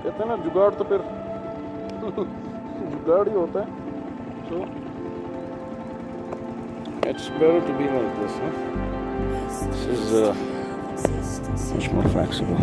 कहते हैं ना जुगाड़ तो फिर जुगाड़ ही होता है. So it's better to be like this, huh? This is much more flexible.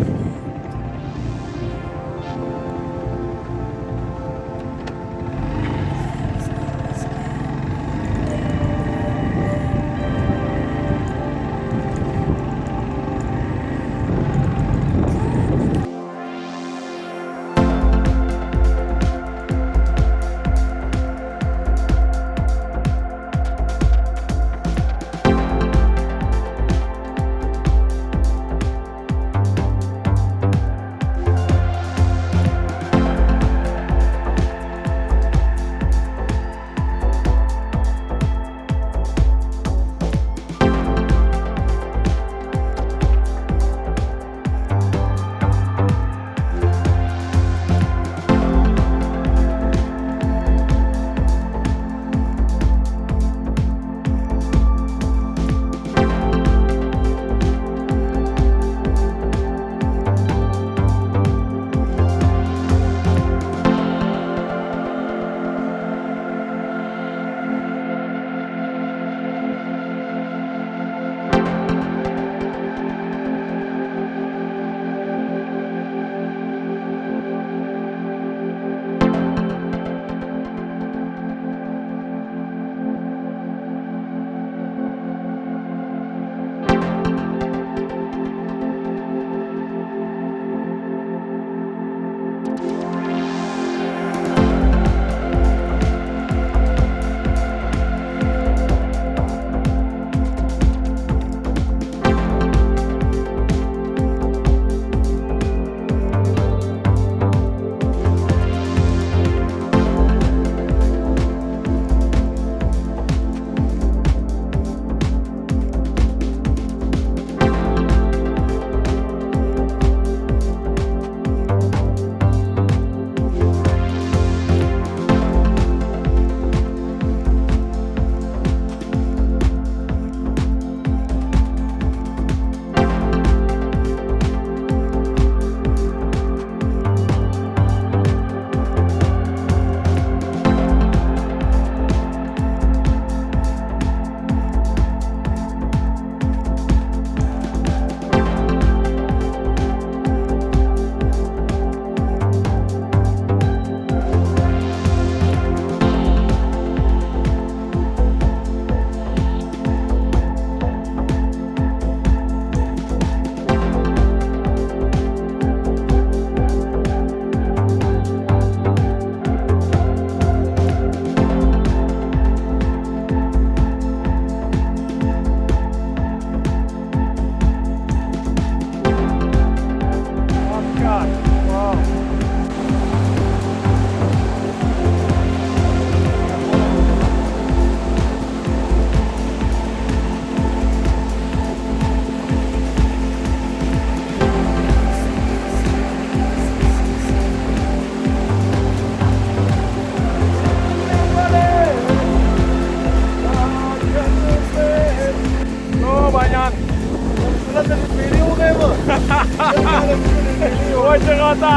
Ой, широта!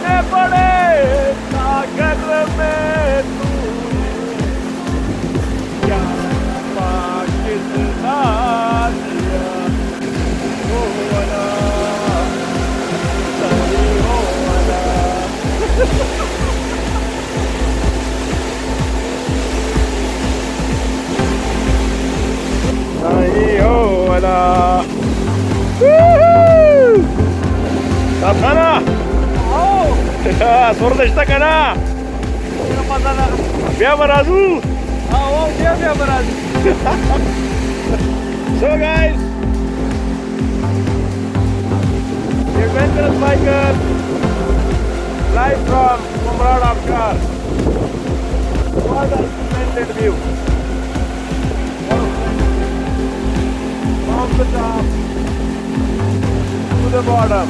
Не пड़े सागर में तू क्या पाकिस्तान हो वाला सही हो वाला सही हो वाला Sana! Sordeşta kana! Biar razu! Biar razu! So guys, the adventurous biker live from Kumrat, Abshar. What a splendid view! From the top to the bottom.